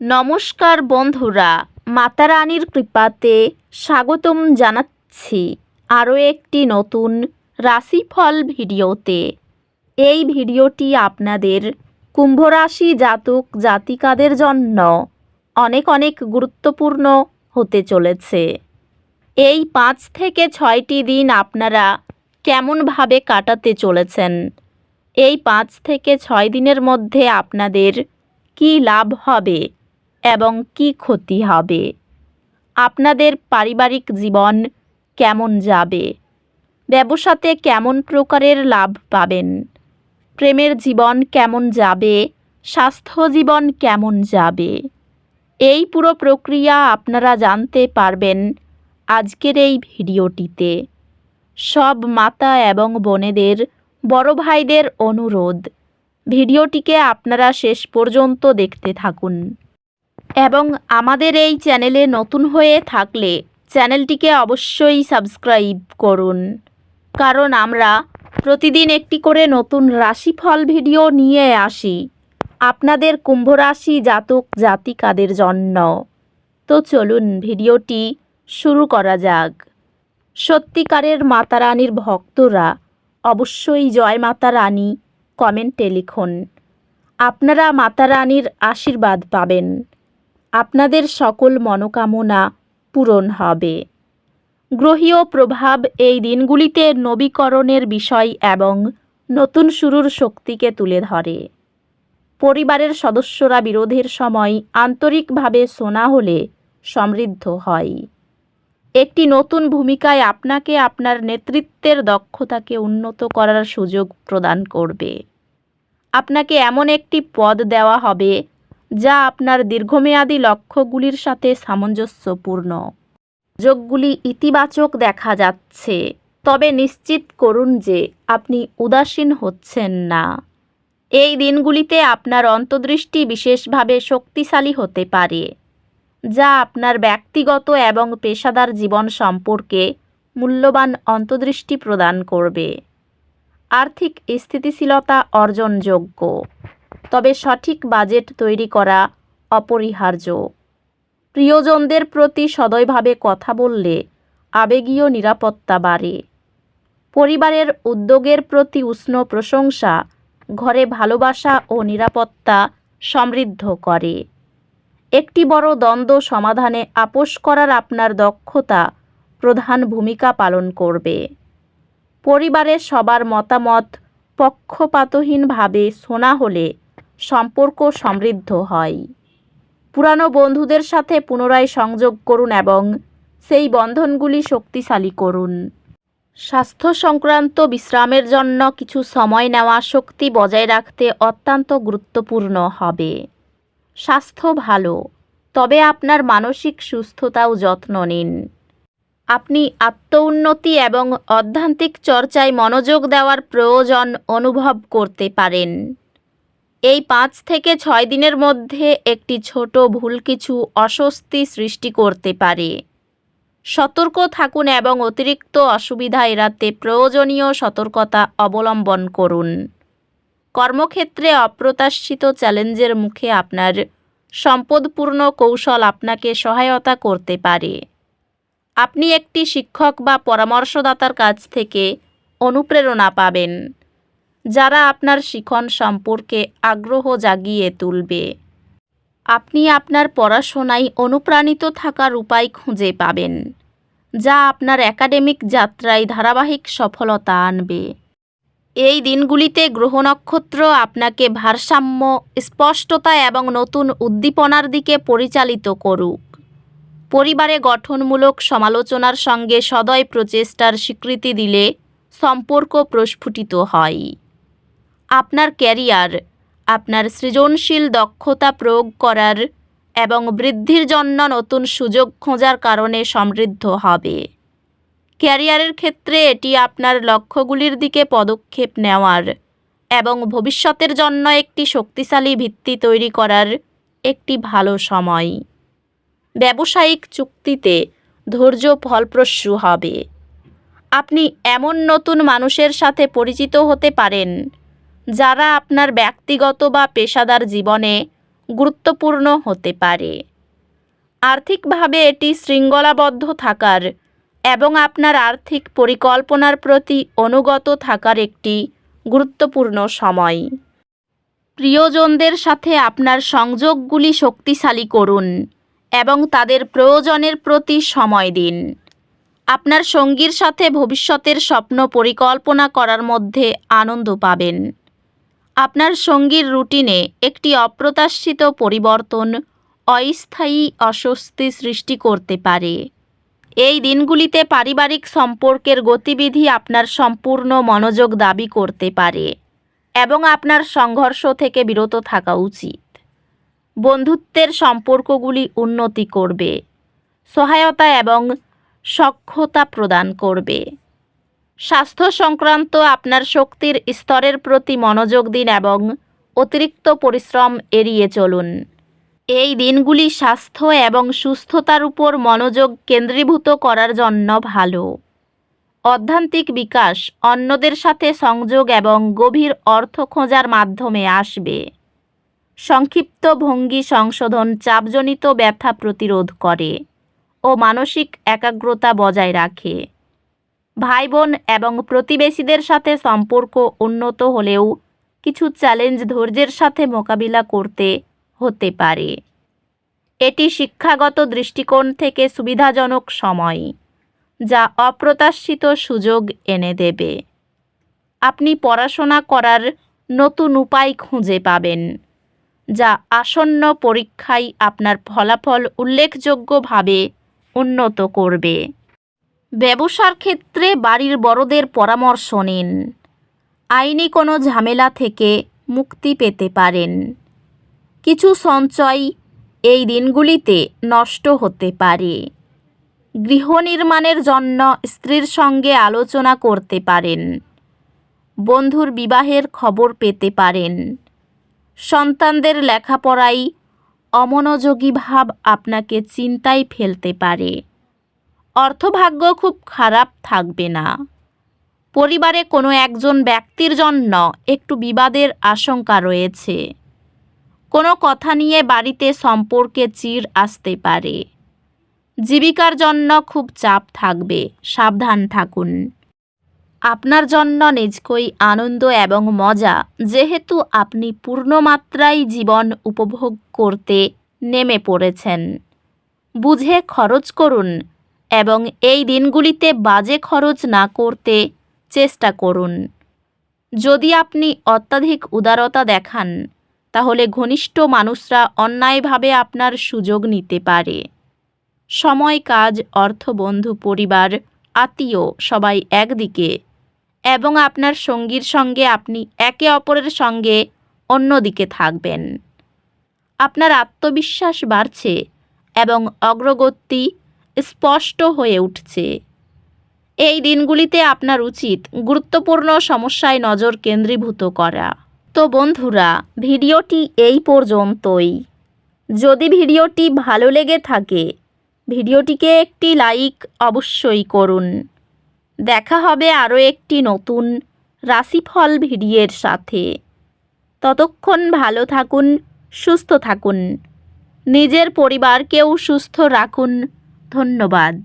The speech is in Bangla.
নমস্কার বন্ধুরা, মাতা রানীর কৃপাতে স্বাগতম জানাচ্ছি আরও একটি নতুন রাশিফল ভিডিওতে। এই ভিডিওটি আপনাদের কুম্ভ রাশি জাতক জাতিকাদের জন্য অনেক অনেক গুরুত্বপূর্ণ হতে চলেছে। এই 5 থেকে 6টি দিন আপনারা কেমনভাবে কাটাতে চলেছেন, এই 5 থেকে 6 দিনের মধ্যে আপনাদের কী লাভ হবে এবং কি ক্ষতি হবে, আপনাদের পারিবারিক জীবন কেমন যাবে, ব্যবসাতে কেমন প্রকারের লাভ পাবেন, প্রেমের জীবন কেমন যাবে, স্বাস্থ্য জীবন কেমন যাবে, এই পুরো প্রক্রিয়া আপনারা জানতে পারবেন আজকের এই ভিডিওটিতে। সব মাতা এবং বোনেদের, বড় ভাইদের অনুরোধ, ভিডিওটিকে আপনারা শেষ পর্যন্ত দেখতে থাকুন এবং আমাদের এই চ্যানেলে নতুন হয়ে থাকলে চ্যানেলটিকে অবশ্যই সাবস্ক্রাইব করুন, কারণ আমরা প্রতিদিন একটি করে নতুন রাশিফল ভিডিও নিয়ে আসি আপনাদের কুম্ভ রাশি জাতক জাতিকাদের জন্য। তো চলুন ভিডিওটি শুরু করা যাক। সত্যিকারের মাতা রানীর ভক্তরা অবশ্যই জয় মাতা রানী কমেন্টে লিখুন। আপনারা মাতা রানীর আশীর্বাদ পাবেন, আপনাদের সকল মনোকামনা পূরণ হবে। গ্রহীয় প্রভাব এই দিনগুলিতে নবীকরণের বিষয় এবং নতুন শুরুর শক্তিকে তুলে ধরে। পরিবারের সদস্যরা বিরোধের সময় আন্তরিকভাবে শোনা হলে সমৃদ্ধ হয়। একটি নতুন ভূমিকায় আপনাকে আপনার নেতৃত্বের দক্ষতাকে উন্নত করার সুযোগ প্রদান করবে। আপনাকে এমন একটি পদ দেওয়া হবে যা আপনার দীর্ঘমেয়াদী লক্ষ্যগুলির সাথে সামঞ্জস্যপূর্ণ। যোগগুলি ইতিবাচক দেখা যাচ্ছে, তবে নিশ্চিত করুন যে আপনি উদাসীন হচ্ছেন না। এই দিনগুলিতে আপনার অন্তর্দৃষ্টি বিশেষভাবে শক্তিশালী হতে পারে, যা আপনার ব্যক্তিগত এবং পেশাদার জীবন সম্পর্কে মূল্যবান অন্তর্দৃষ্টি প্রদান করবে। আর্থিক স্থিতিশীলতা অর্জনযোগ্য, তবে সঠিক বাজেট তৈরি করা অপরিহার্য। প্রিয়জনদের প্রতি সদয়ভাবে কথা বললে আবেগীয় নিরাপত্তা বাড়ে। পরিবারের উদ্যোগের প্রতি উষ্ণ প্রশংসা ঘরে ভালোবাসা ও নিরাপত্তা সমৃদ্ধ করে। একটি বড় দ্বন্দ্ব সমাধানে আপোস করার আপনার দক্ষতা প্রধান ভূমিকা পালন করবে। পরিবারের সবার মতামত পক্ষপাতহীনভাবে শোনা হলে সম্পর্ক সমৃদ্ধ হয়। পুরানো বন্ধুদের সাথে পুনরায় সংযোগ করুন এবং সেই বন্ধনগুলি শক্তিশালী করুন। স্বাস্থ্য সংক্রান্ত বিশ্রামের জন্য কিছু সময় নেওয়া শক্তি বজায় রাখতে অত্যন্ত গুরুত্বপূর্ণ হবে। স্বাস্থ্য ভালো, তবে আপনার মানসিক সুস্থতাও যত্ন নিন। আপনি আত্মউন্নতি এবং আধ্যাত্মিক চর্চায় মনোযোগ দেওয়ার প্রয়োজন অনুভব করতে পারেন। এই 5 থেকে 6 দিনের মধ্যে একটি ছোট ভুল কিছু অস্বস্তি সৃষ্টি করতে পারে। সতর্ক থাকুন এবং অতিরিক্ত অসুবিধা এড়াতে প্রয়োজনীয় সতর্কতা অবলম্বন করুন। কর্মক্ষেত্রে অপ্রত্যাশিত চ্যালেঞ্জের মুখে আপনার সম্পদপূর্ণ কৌশল আপনাকে সহায়তা করতে পারে। আপনি একটি শিক্ষক বা পরামর্শদাতার কাছ থেকে অনুপ্রেরণা পাবেন, যারা আপনার শিখন সম্পর্কে আগ্রহ জাগিয়ে তুলবে। আপনি আপনার পড়াশোনায় অনুপ্রাণিত থাকার উপায় খুঁজে পাবেন, যা আপনার একাডেমিক যাত্রায় ধারাবাহিক সফলতা আনবে। এই দিনগুলিতে গ্রহ নক্ষত্র আপনাকে ভারসাম্য, স্পষ্টতা এবং নতুন উদ্দীপনার দিকে পরিচালিত করুক। পরিবারে গঠনমূলক সমালোচনার সঙ্গে সদয় প্রচেষ্টার স্বীকৃতি দিলে সম্পর্ক প্রস্ফুটিত হয়। আপনার ক্যারিয়ার আপনার সৃজনশীল দক্ষতা প্রয়োগ করার এবং বৃদ্ধির জন্য নতুন সুযোগ খোঁজার কারণে সমৃদ্ধ হবে। ক্যারিয়ারের ক্ষেত্রে এটি আপনার লক্ষ্যগুলির দিকে পদক্ষেপ নেওয়ার এবং ভবিষ্যতের জন্য একটি শক্তিশালী ভিত্তি তৈরি করার একটি ভালো সময়। ব্যবসায়িক চুক্তিতে ধৈর্য ফলপ্রসূ হবে। আপনি এমন নতুন মানুষের সাথে পরিচিত হতে পারেন যারা আপনার ব্যক্তিগত বা পেশাদার জীবনে গুরুত্বপূর্ণ হতে পারে। আর্থিকভাবে এটি শৃঙ্খলাবদ্ধ থাকার এবং আপনার আর্থিক পরিকল্পনার প্রতি অনুগত থাকার একটি গুরুত্বপূর্ণ সময়। প্রিয়জনদের সাথে আপনার সংযোগগুলি শক্তিশালী করুন এবং তাদের প্রয়োজনের প্রতি সময় দিন। আপনার সঙ্গীর সাথে ভবিষ্যতের স্বপ্ন পরিকল্পনা করার মধ্যে আনন্দ পাবেন। আপনার সঙ্গীর রুটিনে একটি অপ্রত্যাশিত পরিবর্তন অস্থায়ী অস্বস্তি সৃষ্টি করতে পারে। এই দিনগুলিতে পারিবারিক সম্পর্কের গতিবিধি আপনার সম্পূর্ণ মনোযোগ দাবি করতে পারে এবং আপনার সংঘর্ষ থেকে বিরত থাকা উচিত। বন্ধুত্বের সম্পর্কগুলি উন্নতি করবে, সহায়তা এবং সখ্যতা প্রদান করবে। স্বাস্থ্য সংক্রান্ত আপনার শক্তির স্তরের প্রতি মনোযোগ দিন এবং অতিরিক্ত পরিশ্রম এড়িয়ে চলুন। এই দিনগুলি স্বাস্থ্য এবং সুস্থতার উপর মনোযোগ কেন্দ্রীভূত করার জন্য ভালো। অধ্যাত্মিক বিকাশ অন্যদের সাথে সংযোগ এবং গভীর অর্থ খোঁজার মাধ্যমে আসবে। সংক্ষিপ্ত ভঙ্গি সংশোধন চাপজনিত ব্যথা প্রতিরোধ করে ও মানসিক একাগ্রতা বজায় রাখে। ভাই বোন এবং প্রতিবেশীদের সাথে সম্পর্ক উন্নত হলেও কিছু চ্যালেঞ্জ ধৈর্যের সাথে মোকাবিলা করতে হতে পারে। এটি শিক্ষাগত দৃষ্টিকোণ থেকে সুবিধাজনক সময়, যা অপ্রত্যাশিত সুযোগ এনে দেবে। আপনি পড়াশোনা করার নতুন উপায় খুঁজে পাবেন, যা আসন্ন পরীক্ষায় আপনার ফলাফল উল্লেখযোগ্যভাবে উন্নত করবে। ব্যবসার ক্ষেত্রে বাড়ির বড়দের পরামর্শ নিন। আইনি কোনো ঝামেলা থেকে মুক্তি পেতে পারেন। কিছু সঞ্চয় এই দিনগুলিতে নষ্ট হতে পারে। গৃহ নির্মাণের জন্য স্ত্রীর সঙ্গে আলোচনা করতে পারেন। বন্ধুর বিবাহের খবর পেতে পারেন। সন্তানদের লেখাপড়ায় অমনোযোগী ভাব আপনাকে চিন্তায় ফেলতে পারে। অর্থভাগ্য খুব খারাপ থাকবে না। পরিবারে কোনো একজন ব্যক্তির জন্য একটু বিবাদের আশঙ্কা রয়েছে। কোনো কথা নিয়ে বাড়িতে সম্পর্কে চিড় আসতে পারে। জীবিকার জন্য খুব চাপ থাকবে, সাবধান থাকুন। আপনার জন্য নিজকই আনন্দ এবং মজা, যেহেতু আপনি পূর্ণমাত্রায় জীবন উপভোগ করতে নেমে পড়েছেন। বুঝে খরচ করুন এবং এই দিনগুলিতে বাজে খরচ না করতে চেষ্টা করুন। যদি আপনি অত্যাধিক উদারতা দেখান, তাহলে ঘনিষ্ঠ মানুষরা অন্যায়ভাবে আপনার সুযোগ নিতে পারে। সময়, কাজ, অর্থ, বন্ধু, পরিবার, আত্মীয় সবাই একদিকে এবং আপনার সঙ্গীর সঙ্গে আপনি একে অপরের সঙ্গে অন্যদিকে থাকবেন। আপনার আত্মবিশ্বাস বাড়ছে এবং অগ্রগতি স্পষ্ট হয়ে উঠছে। এই দিনগুলিতে আপনার উচিত গুরুত্বপূর্ণ সমস্যায় নজর কেন্দ্রীভূত করা। তো বন্ধুরা, ভিডিওটি এই পর্যন্তই। যদি ভিডিওটি ভালো লেগে থাকে, ভিডিওটিকে একটি লাইক অবশ্যই করুন। দেখা হবে আরও একটি নতুন রাশিফল ভিডিওর সাথে। ততক্ষণ ভালো থাকুন, সুস্থ থাকুন, নিজের পরিবারকেও সুস্থ রাখুন। ধন্যবাদ।